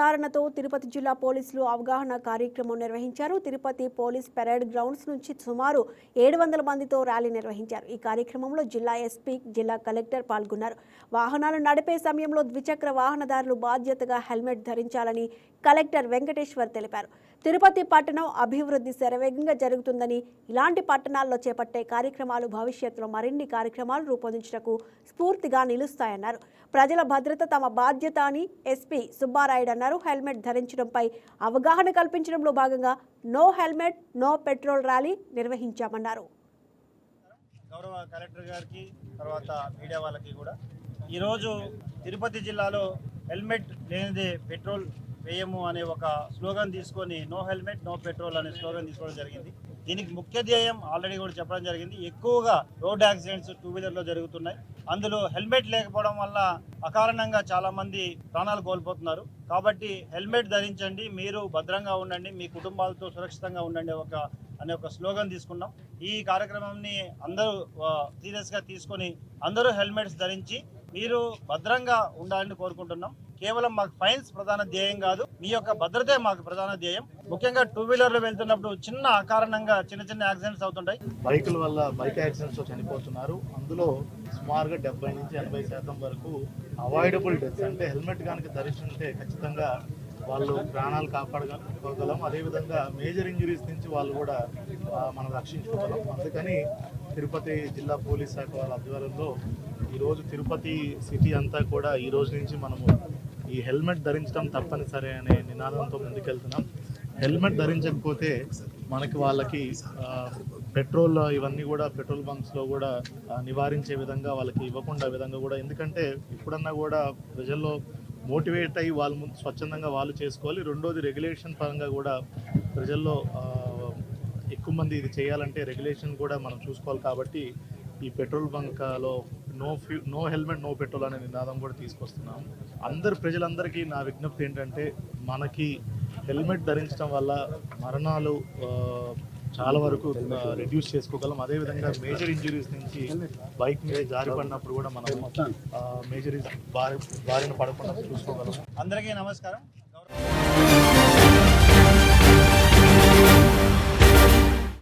సాధారణతో తిరుపతి జిల్లా పోలీసులు అవగాహన కార్యక్రమం నిర్వహించారు. తిరుపతి పోలీస్ పెరేడ్ గ్రౌండ్స్ నుంచి సుమారు 700 మందితో ర్యాలీ నిర్వహించారు. ఈ కార్యక్రమంలో జిల్లా ఎస్పీ, జిల్లా కలెక్టర్ పాల్గొన్నారు. వాహనాలు నడిపే సమయంలో ద్విచక్ర వాహనదారులు బాధ్యతగా హెల్మెట్ ధరించాలని కలెక్టర్ వెంకటేశ్వర్ తెలిపారు. తిరుపతి పట్టణం అభివృద్ధి శరవేగంగా జరుగుతుందని, ఇలాంటి పట్టణాల్లో చేపట్టే కార్యక్రమాలు భవిష్యత్తులో మరిన్ని కార్యక్రమాలు రూపొందించడానికి స్ఫూర్తిగా నిలుస్తాయన్నారు. ప్రజల భద్రత తమ బాధ్యత అని ఎస్పీ సుబ్బారాయుడు అన్నారు. హెల్మెట్ ధరించడంపై అవగాహన కల్పించడంలో భాగంగా no helmet no petrol rally నిర్వహించామన్నారు. గౌరవ కలెక్టర్ గారికి తర్వాత మీడియా వాళ్ళకి కూడా ఈరోజు తిరుపతి జిల్లాలో హెల్మెట్ లేనిదే పెట్రోల్ వేయము అనే ఒక స్లోగన్ తీసుకొని నో హెల్మెట్ నో పెట్రోల్ అనే స్లోగన్ తీసుకోవడం జరిగింది. దీనికి ముఖ్య ధ్యేయం ఆల్రెడీ కూడా చెప్పడం జరిగింది. ఎక్కువగా రోడ్ యాక్సిడెంట్స్ 2-వీలర్లో జరుగుతున్నాయి. అందులో హెల్మెట్ లేకపోవడం వల్ల అకారణంగా చాలా మంది ప్రాణాలు కోల్పోతున్నారు. కాబట్టి హెల్మెట్ ధరించండి, మీరు భద్రంగా ఉండండి, మీ కుటుంబాలతో సురక్షితంగా ఉండండి అనే ఒక స్లోగన్ తీసుకున్నాం. ఈ కార్యక్రమాన్ని అందరూ సీరియస్గా తీసుకొని అందరూ హెల్మెట్స్ ధరించి మీరు భద్రంగా ఉండాలని కోరుకుంటున్నాం. కేవలం మాకు ఫైన్స్ ప్రధాన ధ్యేయం కాదు, మీ యొక్క భద్రతే మాకు ప్రధాన ధ్యేయం. ముఖ్యంగా 2-వీలర్లో వెళ్తున్నప్పుడు చిన్న అకారణంగా చిన్న యాక్సిడెంట్స్ అవుతుంటాయి. బైకుల వల్ల బైక్ యాక్సిడెంట్స్ చనిపోతున్నారు. అందులో సుమారుగా 70 నుంచి 80% వరకు అవాయిడబుల్ డెత్స్. అంటే హెల్మెట్ కనుక ధరించుంటే ఖచ్చితంగా వాళ్ళు ప్రాణాలు కాపాడుకోగలం. అదేవిధంగా మేజర్ ఇంజరీస్ నుంచి వాళ్ళు కూడా మనం రక్షించుకోగలం. అందుకని తిరుపతి జిల్లా పోలీస్ శాఖ వాళ్ళ ఆధ్వర్యంలో ఈరోజు తిరుపతి సిటీ అంతా కూడా ఈ రోజు నుంచి మనము ఈ హెల్మెట్ ధరించడం తప్పనిసరి అనే నినాదంతో ముందుకెళ్తున్నాం. హెల్మెట్ ధరించకపోతే వాళ్ళకి పెట్రోల్ ఇవన్నీ కూడా పెట్రోల్ బంక్స్లో కూడా నివారించే విధంగా వాళ్ళకి ఇవ్వకుండా విధంగా కూడా, ఎందుకంటే ఇప్పుడన్నా కూడా ప్రజల్లో మోటివేట్ అయ్యి వాళ్ళు ముందు స్వచ్ఛందంగా వాళ్ళు చేసుకోవాలి. రెండోది రెగ్యులేషన్ పరంగా కూడా ప్రజల్లో ఎక్కువ మంది ఇది చేయాలంటే రెగ్యులేషన్ కూడా మనం చూసుకోవాలి. కాబట్టి ఈ పెట్రోల్ బంక్లో నో హెల్మెట్ నో పెట్రోల్ అనే నినాదం కూడా తీసుకొస్తున్నాం. ప్రజలందరికీ నా విజ్ఞప్తి ఏంటంటే, మనకి హెల్మెట్ ధరించడం వల్ల మరణాలు చాలా వరకు రెడ్యూస్ చేసుకోగలం. అదేవిధంగా మేజర్ ఇంజరీస్ నుంచి బైక్ మీద జారిపడినప్పుడు కూడా మనం మేజర్ బారిన పడకుండా చూసుకోగలం. అందరికీ నమస్కారం.